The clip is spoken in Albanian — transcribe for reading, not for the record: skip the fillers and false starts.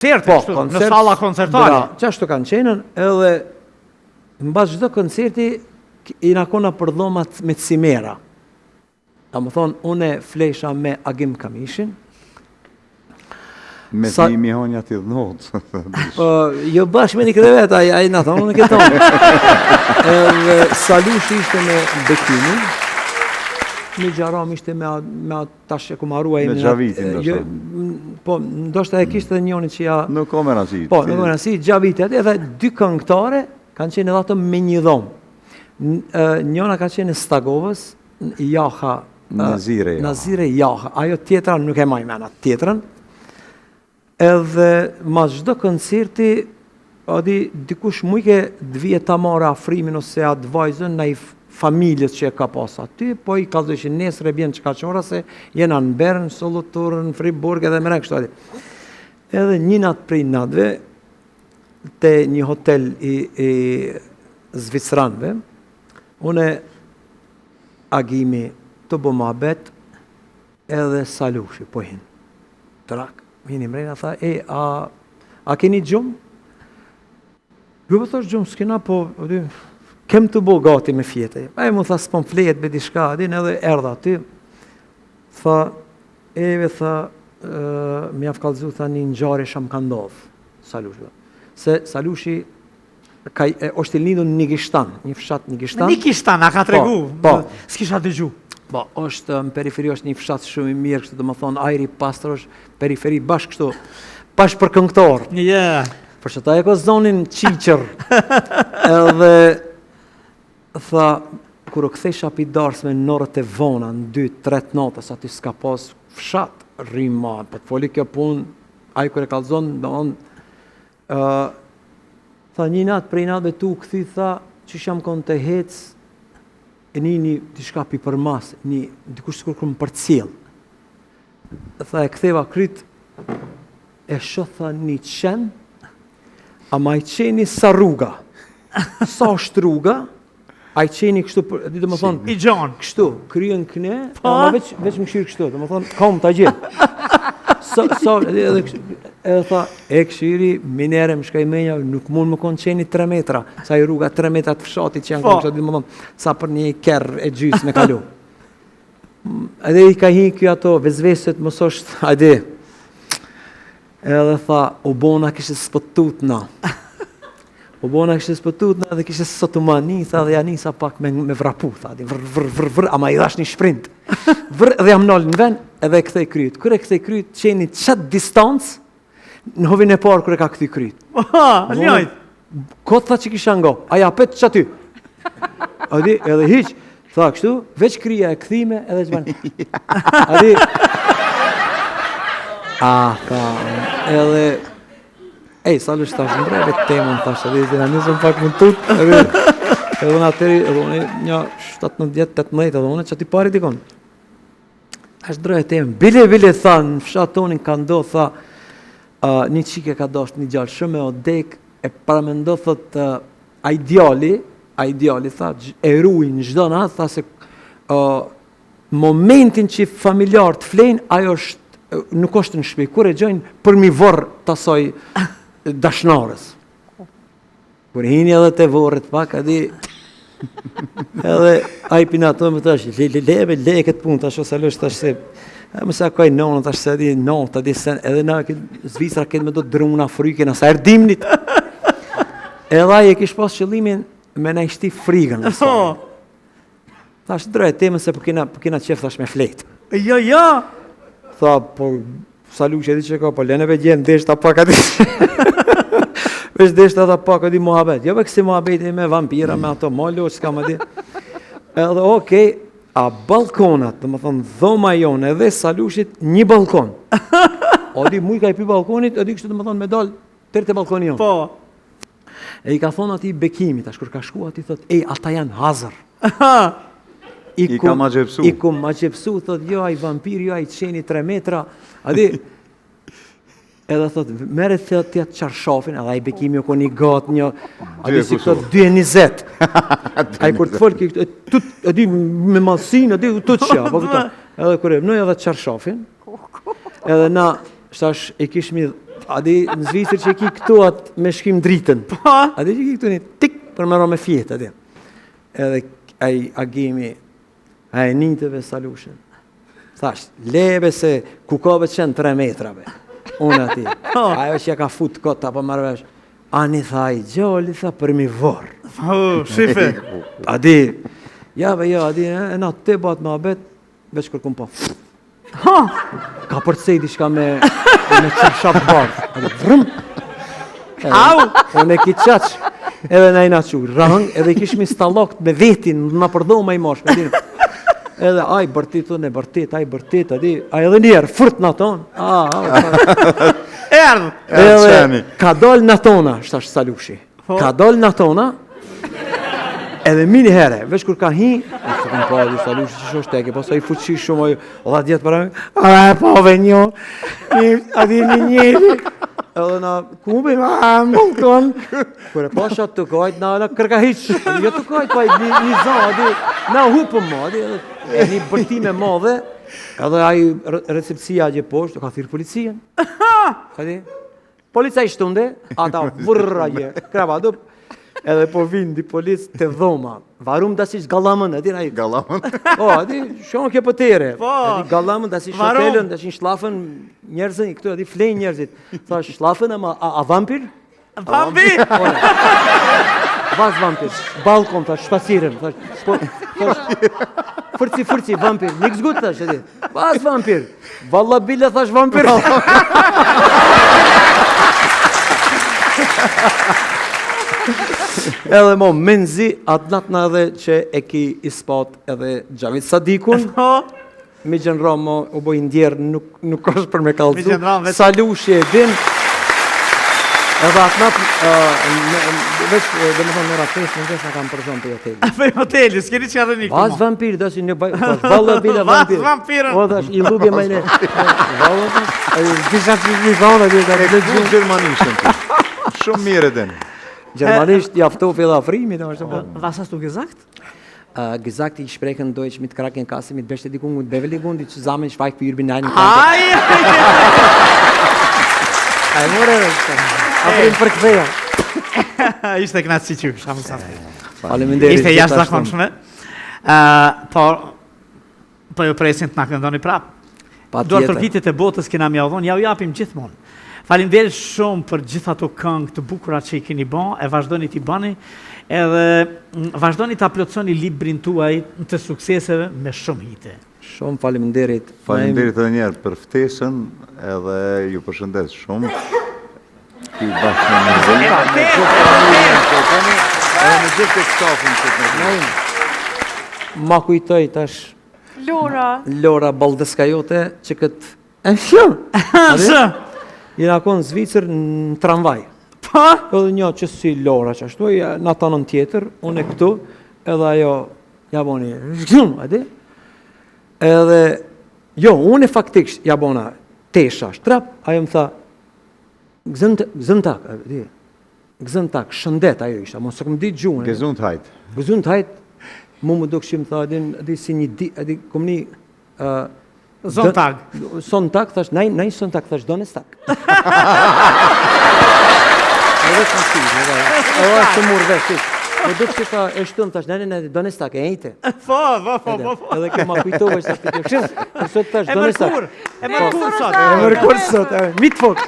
në salla koncertale. Qashtu kanë qenën, edhe në bas çdo koncerti i na kona për dhomat me cimera. Ta më thonë, une flesha me Agim Kamishin. Me ti mi honja t'i dhnotë. Jo bashkë me një krevet, a i në thonë, unë këtonë. Edhe Salushi ishte me Bekimin. Një Gjaram ishte me tash e ku marrua Me Gjavitin, ndoshta. Po, ndoshta e kishte dhe njoni që ja... Nuk o me rasi. Po, nuk o me rasi, Gjavitit, edhe dy këngëtare kanë qenë edhe ato me një dhomë. Njona ka qenë Stagovës, Jaha, Nazire Jaha. Ajo tjetra nuk e maj mena tjetrën. Edhe ma çdo koncerti, dikush mujke dhvije ta marrë afrimin ose atë vajzën në i familjes që e ka pas aty, po i ka dëshin nesër e bjen qka qora se jena në Bern, Solothurn, Friburg edhe mërek kështu ati. Edhe një natë prej natëve, te një hotel i Zvicranve, une Agimi të bo muhabet edhe Salushi, po hinë. Trak, hinë i mrejnë, tha, a keni gjumë? Jo, po thash gjumë, s'kena, po, kem të bo gati me fjete. A e mu tha, s'pon flejet be di shka, adin edhe erdha aty. Tha, tha, mi jaf kalzu, tha, një njari sham ka ndodhë, Salushi. Se Salushi, është i lindur në Nikishtan, një fshat Nikishtan. Nikishtan, a ka tregu? Po. S'kisha dëgju. Po, është në periferi, është një fshat shumë i mirë, kështu të më thonë, ajri pastër është periferi bashkë kështu, bashkë për këngëtor. Për që ta e ko zonin qiqër. Edhe, tha, kur o kthesha pi darsme në orët e vona, në 2-3 natës, aty s'ka pas fshat, rima, po të foli kjo pun, aj kur e kalzon, tha, një natë prej natëve tu këthi, tha, që sham konë të hecë, e një shka pi për mas, dikush të kërë më për cilë. Tha, e ktheva kryt, e shotha një qenë, a ma i qeni sa rruga. Sa është rruga, a i qeni kështu, dhe më thonë, i gjonë. Kështu, kryen këne, a veç më këshirë kështu, dhe më thonë, kam të gjithë. Edhe tha, e këshiri, minere më shkaj menja, nuk mund më konë qeni 3 metra, sa i rruga 3 metra të fshatit që janë konë kështë, dhe më thonë, sa për një kerë e gjysë me kalu. Edhe i ka hi kjo ato, vezveset mos është, ajde. Edhe tha, u bona kështë spëtut na. U bona kështë spëtut na dhe kështë sotumani, tha dhe janë sa pak me vrapu, tha, vrr, ama i dhash një shprint. Vrr, dhe jam nalë në ven, edhe e këthej kryt. Kër e këthej kryt, qeni qatë distancë, në hovin e parë kër e ka këthi kryt. Ljojt. Kotë tha që kisha ngo, aja petë që aty. Edhe hiq, tha kështu, veç krija e këthime, edhe që banë. Tha, edhe, Salush tash në breve temën tash, edhe në nësëm pak më tutë, edhe në atëri, edhe unë një 17-18, edhe unë që ati pari dikon. Ashtë drejë temën, bile tha, në fshatë tonin ka ndo, tha, një qike ka dosht një gjallë shumë e odek, e paramendo, thot, a ideali, tha, e ruin në gjdo në atë, tha se momentin që familjar të flenë, ajo nuk është në shpi, kur e gjojnë për mi vorë të asoj dashnarës. Kur hini edhe të vorët pak, edhe a i pina të më të është, le këtë punë, të ashtë Salush, të ashtë se, mëse akoj nonë, të ashtë se di nonë, të di sen, edhe na Zvicra këtë me do të druna frykën, asa erdimnit. Edhe a i e kish pas qëllimin me na ishti frigën. Ta ashtë drejt temën se për kina qef thash me fletë. Jo. Tha, po, Salush e di që ka, po leneve gjenë, deshta pak ati. Vesh deshta ata pak ati muhabet. Jo, kësi muhabet e me vampira, me ato mollo, që s'ka më di. Edhe, okej, a balkonat, dhe më thonë, dhoma jonë edhe Salushit, një balkon. O di, muj ka i pi balkonit, o di kështu dhe më thonë, me dalë, tërë të balkoni jonë. Po. E i ka thonë ati Bekimit, ashkur ka shku ati, thot, ata janë hazër. I ka ma gjepsu. I ku ma gjepsu, thot, jo, ai vampir, jo, ai qeni 3 metra. Adi, edhe thot, mere të tja qarshafin, edhe ai Bekimi o ko një gatë, një, adi si këto 2.20. Ai kur të folë, adi me malsin, adi të qja, edhe kërë, në edhe qarshafin, edhe na, shtash, e kishmi A di në Zvicër që ki këtu atë me shkim dritën. A di që ki këtu një tik për mëro me fjetë, a di. Edhe a gimi, a e njëtëve salushen. Thash, lebe se ku ka be qenë 3 metrave. Unë ati. Ajo që ja ka fut kota për marrëvesh. Ani tha i gjalli, tha për mi vorë. Shife. A di, ja, e na te bat me abet, veç kërkum po. Ka përcej diçka me qërshap bardh. A di, vrëm. Au! Unë e ki qaq. Edhe na i na qu, rang, edhe i kishmi stallakt me vetin, na përdo ma i mosh. Edhe aj bërtit, unë e bërtit, aj bërtit, a di, aj edhe njerë, fërt në tonë. Erdhë. Edhe ka dal në tona, shtash Salushi. Ka dal në tona, edhe mini here, veç kur ka hi, e të këmë pali Salushi që shoshteke, pas a i fuqi shumë, o da djetë për a pove njo, a di një njëri, edhe na kumbim, më tonë, kër e pasha të kajt, na kërka hiq, jo të kajt, pa një za, a di, na hupëm ma, a di, e një bërtime madhe, edhe aji recepcia gje poshtë, ka thirë policien. Polica i shtunde, ata vërra gje, krava dup, edhe po vindi polic të dhoma. Varum da si shgallamën, edhin aji. Gallamën? O, edhi, shonë ke pëtere. Edhi gallamën, da si shotelën, da si shlafën njerëzën, këtu edhi flejnë njerëzit. Tha shlafën, a vampir? Vampir? Vaz vampir, balkon, tha shpasiren, tha fërci, vampir, nik zgut, thash, edhi, vaz vampir, valla bile, thash vampir. Edhe mo, menzi, atë natëna edhe që e ki ispat edhe Gjavit Sadikun, mi gjenra mo, u boj ndjerë, nuk është për me kalëzu, Salushi e din, edhe atë natë, veç, dhe më thonë nëra 5 mëngjes në kam përzon për hoteli. Për hoteli, s'keni që arë një Vaz vampir, da si një valla bile vampir. Vaz vampirën. O, dash, i lugje majne. Valla, disha që një thonë, dhe E lexu gjermanishten ti. Shumë mirë den. Gjermanisht jaftof edhe afrimi, dhe është. Was hast du gesagt? Gesagt, ich spreche in Deutsch mit Krankenkasse, mit Bestätigung und Bewilligung, die zusammen schweigt für Ürbin ein. Ai! Ai, more, aprim për këtheja. Ishte knat si qysh, kam sa. Faleminderit. Ishte jashtë zakonshme. Po ju presin të na këndoni prap. Duar tërkitit e botës kena mja udhon, ja u japim gjithmonë. Faleminderit shumë për gjitha ato këngë të bukura që i keni bën, e vazhdoni t'i bani, edhe vazhdoni ta plotësoni librin tuaj të sukseseve me shumë hite. Shumë faleminderit. Faleminderit edhe njerë për ftesën, edhe ju përshëndes shumë. Ki bashkë në mëzën. Edhe me gjithë të stafin që të mëzën. Ma kujtoj tash Lora Baldeskajote që këtë... E shumë! Jena konë Zvicër në tramvaj. Pa? Edhe një që si Lora që ashtu, në tanën tjetër, unë e këtu, edhe ajo, ja boni, adi? Edhe, jo, unë e faktikisht, ja bona, tesha, shtrap, ajo më tha, gëzëntak, adi? Gëzëntak, shëndet ajo ishta, mos e këmë ditë gjuhën. Gesundheit. Gesundheit, mu më do këshim tha, adi si një di, adi kom një... Zontag. Sonntag, thash, nej sonntag, thash, Donnerstag. Edhe të mësi, edhe të murë vesh, po do që ta e shtën, thash, nej, Donnerstag, e ejte. Po. Edhe këma kujtove, që të këshim, për sot thash, Donnerstag. E mërkur sot. E mërkur sot, mittwoch.